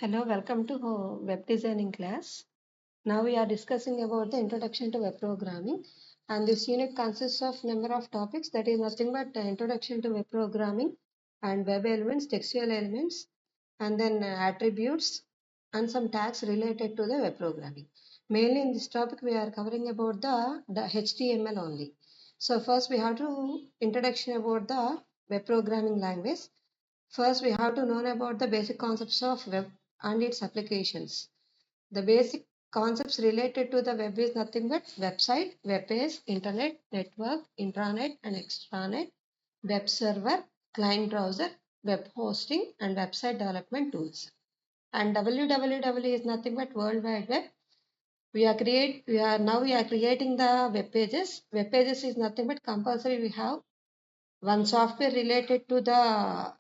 Hello, welcome to web designing class. Now we are discussing about the introduction to web programming, and this unit consists of number of topics, that is nothing but introduction to web programming and web elements, textual elements, and then attributes and some tags related to the web programming. Mainly in this topic we are covering about the HTML only. So first we have to introduction about the web programming language. First, we have to know about the basic concepts of web and its applications. The basic concepts related to the web is nothing but website, web page, internet, network, intranet and extranet, web server, client browser, web hosting and website development tools. And www is nothing but World Wide Web. We are creating the web pages. Web pages is nothing but compulsory. We have one software related to the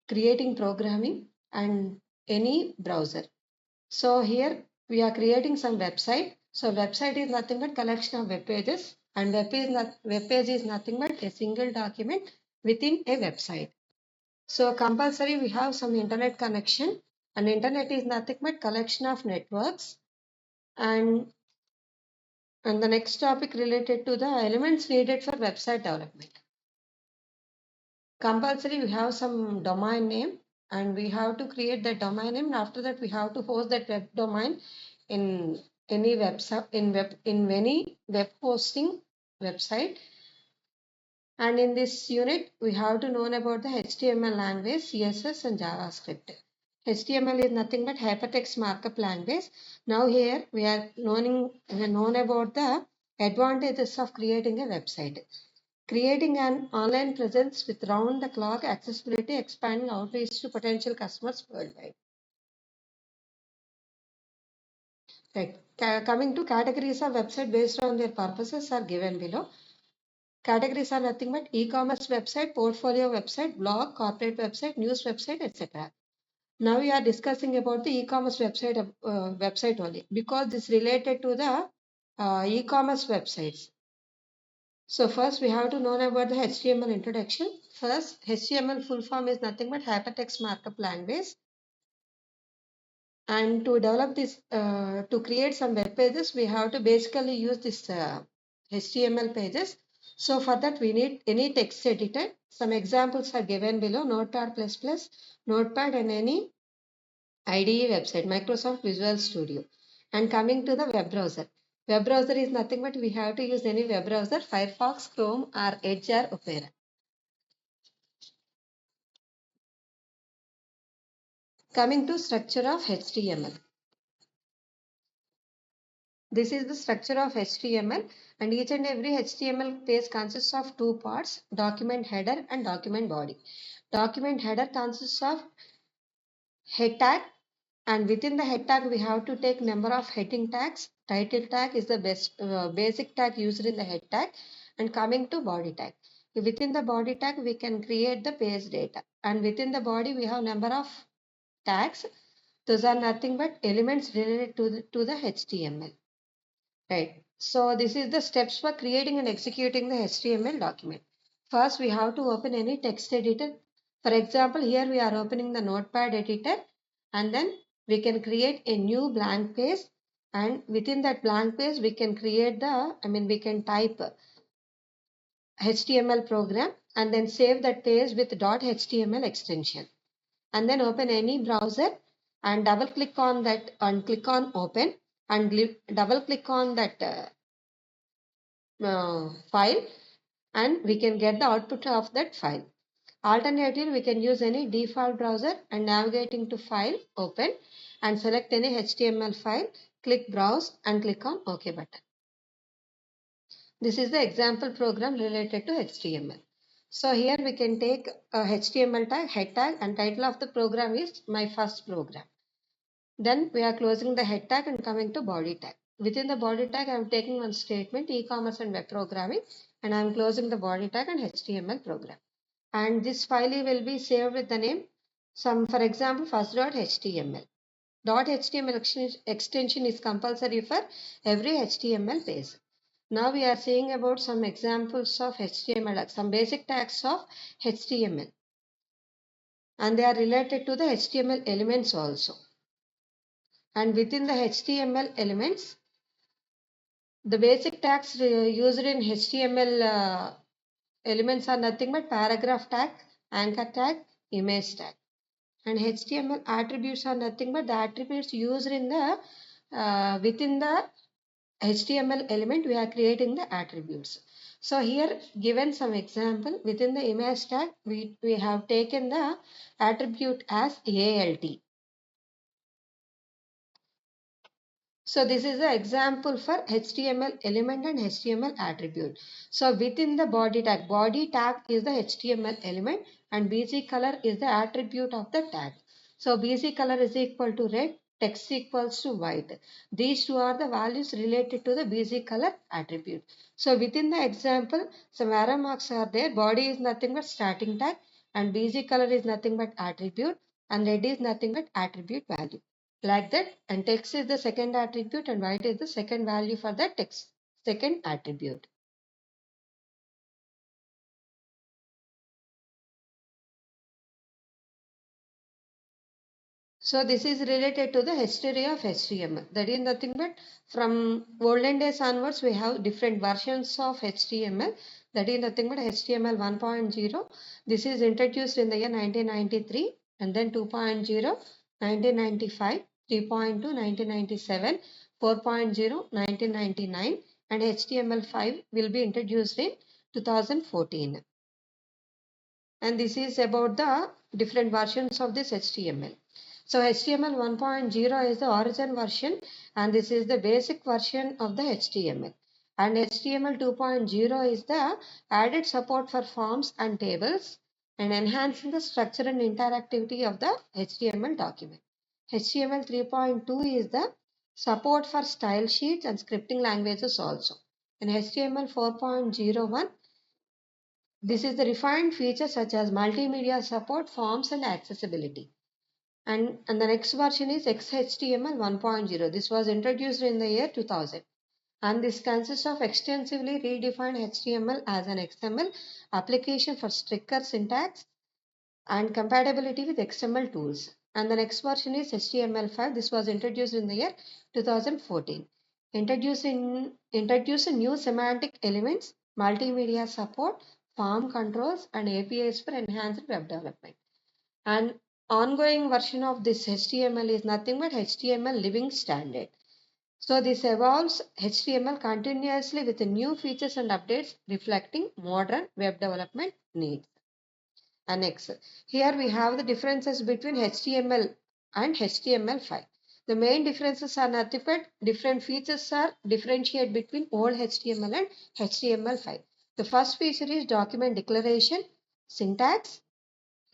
creating programming and any browser. So here we are creating some website. So website is nothing but collection of web pages, and web page is nothing but a single document within a website. So compulsory we have some internet connection, and internet is nothing but collection of networks. And the next topic related to the elements needed for website development. Compulsory we have some domain name, and we have to create the domain name, and after that we have to host that web domain in any website in many web hosting website. And in this unit we have to know about the HTML language, CSS and JavaScript. HTML is nothing but hypertext markup language. Now here we are known about the advantages of creating a website. Creating an online presence with round-the-clock accessibility, expanding outreach to potential customers worldwide. Right. Coming to categories of website based on their purposes are given below. Categories are nothing but e-commerce website, portfolio website, blog, corporate website, news website, etc. Now we are discussing about the e-commerce website only, because this related to the e-commerce websites. So first we have to know about the HTML introduction. First, HTML full form is nothing but hypertext markup language. And to develop this, to create some web pages, we have to basically use this HTML pages. So for that we need any text editor. Some examples are given below: Notepad++, Notepad and any IDE website, Microsoft Visual Studio. And coming to the web browser. Web browser is nothing but we have to use any web browser, Firefox, Chrome or Edge or Opera. Coming to structure of HTML. This is the structure of HTML, and each and every HTML page consists of two parts: document header and document body. Document header consists of head tag, and within the head tag we have to take number of heading tags. Title tag is the basic tag used in the head tag. And coming to body tag, within the body tag we can create the page data, and within the body we have number of tags. Those are nothing but elements related to the HTML. Right. So this is the steps for creating and executing the HTML document. First, we have to open any text editor. For example, here we are opening the Notepad editor, and then we can create a new blank page, and within that blank page we can create we can type HTML program and then save that page with .html extension, and then open any browser and double click on that and click on open, and double click on that file, and we can get the output of that file. Alternatively, we can use any default browser and navigating to file, open, and select any HTML file, click browse and click on OK button. This is the example program related to HTML. So here we can take a HTML tag, head tag, and title of the program is my first program. Then we are closing the head tag and coming to body tag. Within the body tag, I am taking one statement, e-commerce and web programming, and I am closing the body tag and HTML program. And this file will be saved with the name, for example, first.html. .html extension is compulsory for every HTML page. Now we are seeing about some examples of HTML, some basic tags of HTML. and they are related to the HTML elements also. And within the HTML elements, the basic tags used in HTML elements are nothing but paragraph tag, anchor tag, image tag. And HTML attributes are nothing but the attributes used in the within the HTML element. We are creating the attributes. So here given some example, within the image tag we have taken the attribute as ALT. So this is the example for HTML element and HTML attribute. So within the body tag is the HTML element and BC color is the attribute of the tag. So BC color is equal to red, text equals to white. These two are the values related to the BC color attribute. So within the example, some arrow marks are there. Body is nothing but starting tag and BC color is nothing but attribute and red is nothing but attribute value. Like that, and text is the second attribute and white is the second value for the text second attribute. So this is related to the history of HTML. That is nothing but from olden days onwards we have different versions of HTML. That is nothing but HTML 1.0. This is introduced in the year 1993 and then 2.0 1995, 3.2 1997, 4.0 1999 and HTML5 will be introduced in 2014. And this is about the different versions of this HTML. So HTML 1.0 is the origin version and this is the basic version of the HTML. And HTML 2.0 is the added support for forms and tables and enhancing the structure and interactivity of the HTML document. HTML 3.2 is the support for style sheets and scripting languages also. And HTML 4.01, this is the refined features such as multimedia support, forms and accessibility. And the next version is XHTML 1.0. This was introduced in the year 2000. And this consists of extensively redefined HTML as an XML application for stricter syntax and compatibility with XML tools. And the next version is HTML5. This was introduced in the year 2014. Introducing new semantic elements, multimedia support, form controls, and APIs for enhanced web development. And ongoing version of this HTML is nothing but HTML living standard. So this evolves HTML continuously with new features and updates reflecting modern web development needs. And next, here we have the differences between HTML and HTML5. The main differences are nothing but different features are differentiate between old HTML and HTML5. The first feature is document declaration, syntax,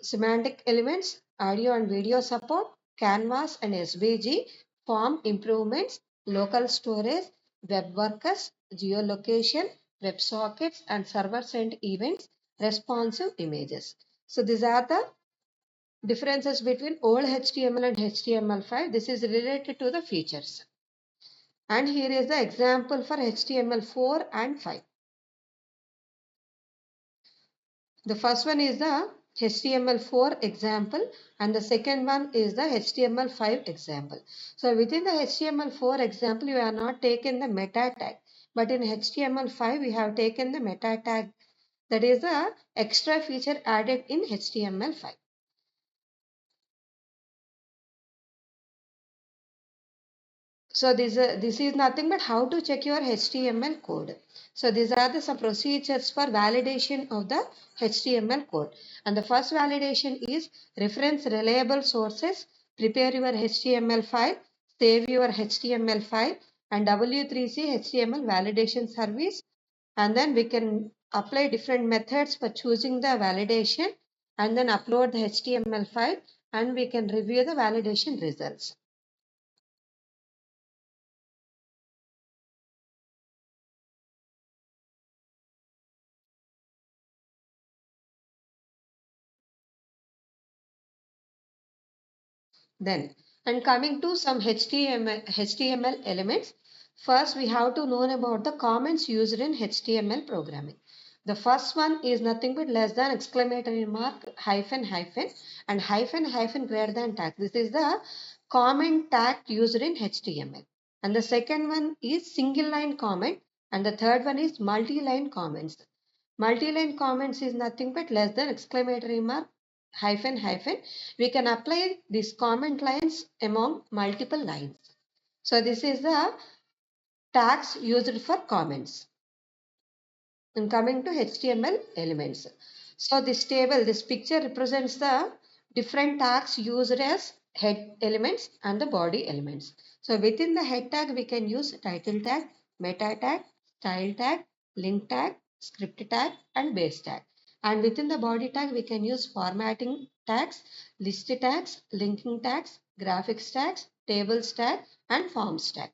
semantic elements, audio and video support, canvas and SVG, form improvements, local storage, web workers, geolocation, WebSockets and server-sent events, responsive images. So these are the differences between old HTML and HTML5. This is related to the features. And here is the example for HTML4 and 5. The first one is the HTML4 example and the second one is the HTML5 example. So within the HTML4 example, we have not taken the meta tag, but in HTML5 we have taken the meta tag. That is the extra feature added in HTML5. So this is nothing but how to check your HTML code. So these are some procedures for validation of the HTML code. And the first validation is reference reliable sources, prepare your HTML file, save your HTML file and W3C HTML validation service. And then we can apply different methods for choosing the validation and then upload the HTML file and we can review the validation results. Then, and coming to some HTML elements, first we have to know about the comments used in HTML programming. The first one is nothing but less than exclamatory mark hyphen hyphen and hyphen hyphen greater than tag. This is the comment tag used in HTML. And the second one is single line comment and the third one is multi-line comments. Multi-line comments is nothing but less than exclamatory mark hyphen hyphen. We can apply these comment lines among multiple lines. So this is the tags used for comments. And coming to HTML elements. So this table, this picture represents the different tags used as head elements and the body elements. So within the head tag, we can use title tag, meta tag, style tag, link tag, script tag, and base tag. And within the body tag, we can use formatting tags, list tags, linking tags, graphics tags, tables tag, and forms tag.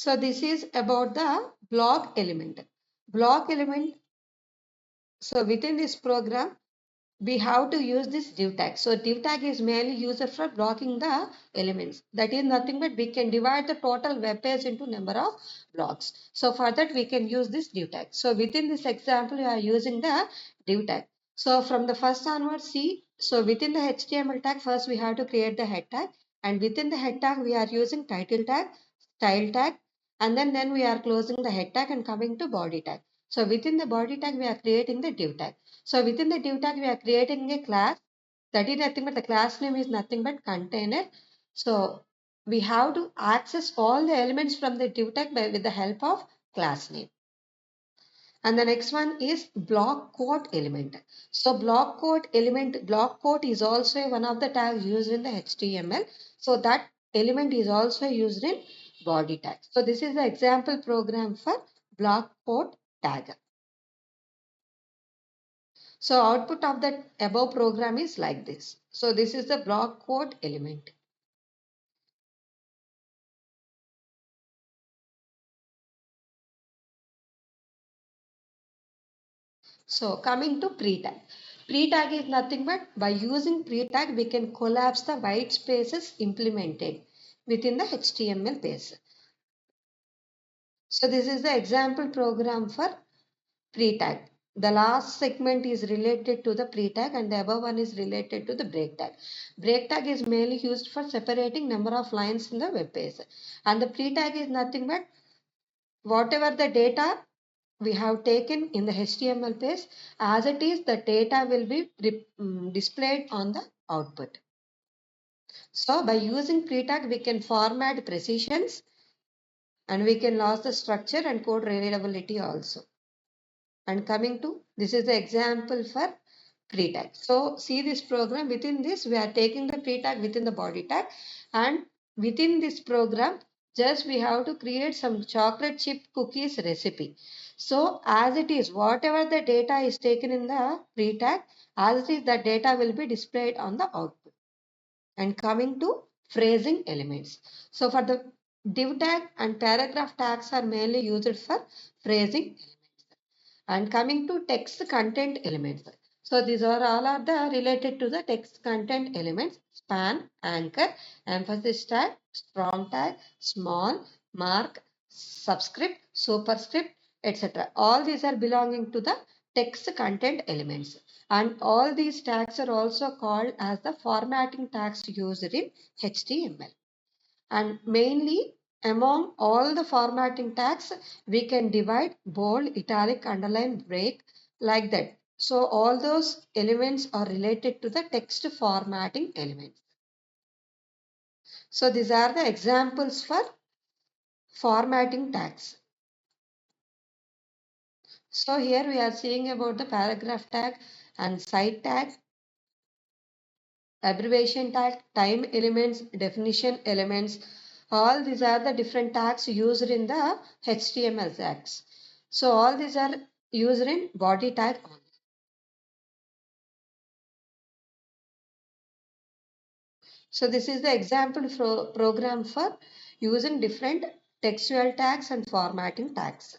So this is about the block element. Block element. So within this program, we have to use this div tag. So div tag is mainly used for blocking the elements. That is nothing but we can divide the total web page into number of blocks. So for that we can use this div tag. So within this example, we are using the div tag. So from the first onwards, see. So within the HTML tag, first we have to create the head tag, and within the head tag we are using title tag, style tag, and then we are closing the head tag and coming to body tag. So within the body tag we are creating the div tag. So within the div tag we are creating a class, that is nothing but the class name is nothing but container. So we have to access all the elements from the div tag with the help of class name. And the next one is block quote element. So block quote element, block quote is also one of the tags used in the HTML. So that element is also used in body tag. So this is the example program for block quote tag. So output of that above program is like this. So this is the block quote element. So coming to pre-tag. Pre-tag is nothing but by using pre-tag we can collapse the white spaces implemented within the HTML page. So this is the example program for pre-tag. The last segment is related to the pre-tag and the above one is related to the break tag. Break tag is mainly used for separating number of lines in the web page. And the pre-tag is nothing but whatever the data we have taken in the HTML page, as it is, the data will be displayed on the output. So by using pre-tag, we can format precisions and we can lose the structure and code readability also. And coming to, this is the example for pre-tag. So see this program, within this we are taking the pre-tag within the body tag, and within this program just we have to create some chocolate chip cookies recipe. So as it is, whatever the data is taken in the pre-tag, as it is, the data will be displayed on the output. And coming to phrasing elements. So for the div tag and paragraph tags are mainly used for phrasing. And coming to text content elements. So these are all are the related to the text content elements: span, anchor, emphasis tag, strong tag, small, mark, subscript, superscript, etc. All these are belonging to the text content elements. And all these tags are also called as the formatting tags used in HTML. And mainly among all the formatting tags, we can divide bold, italic, underline, break, like that. So all those elements are related to the text formatting elements. So these are the examples for formatting tags. So here we are seeing about the paragraph tag and site tag, abbreviation tag, time elements, definition elements. All these are the different tags used in the HTML tags. So all these are used in body tag only. So this is the example program for using different textual tags and formatting tags.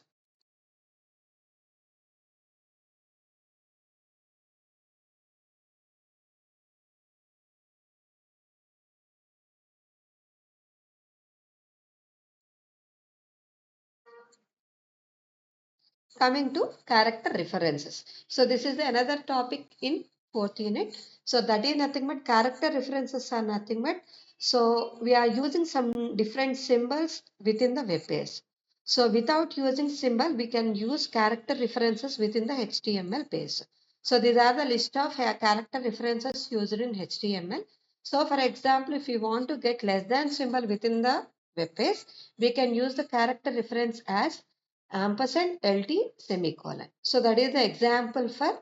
Coming to character references. So this is another topic in fourth unit. So that is nothing but character references are nothing but, so we are using some different symbols within the web page. So without using symbol, we can use character references within the HTML page. So these are the list of character references used in HTML. So for example, if you want to get less than symbol within the web page, we can use the character reference as ampersand LT semicolon. So that is the example for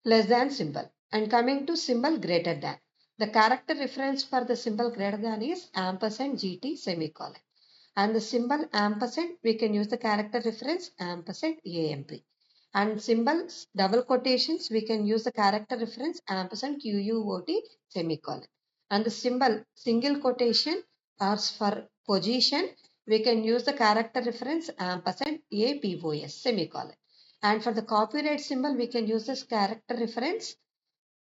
less than symbol. And coming to symbol greater than. The character reference for the symbol greater than is ampersand GT semicolon. And the symbol ampersand, we can use the character reference ampersand AMP. And symbols, double quotations, we can use the character reference ampersand QUOT semicolon. And the symbol single quotation or for position, we can use the character reference ampersand APOS semicolon. And for the copyright symbol, we can use this character reference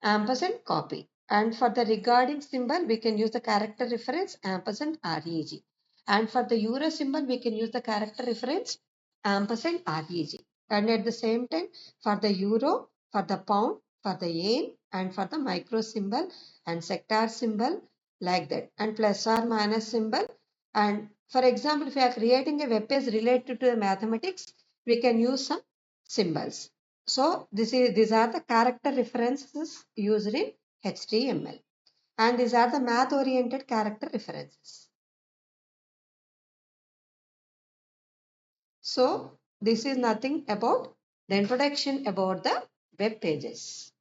ampersand copy. And for the regarding symbol, we can use the character reference ampersand REG. And for the euro symbol, we can use the character reference ampersand REG. And at the same time, for the euro, for the pound, for the yen, and for the micro symbol and sector symbol, like that. And plus or minus symbol. And for example, if we are creating a web page related to mathematics, we can use some symbols. So these are the character references used in HTML, and these are the math oriented character references. So this is nothing about the introduction about the web pages.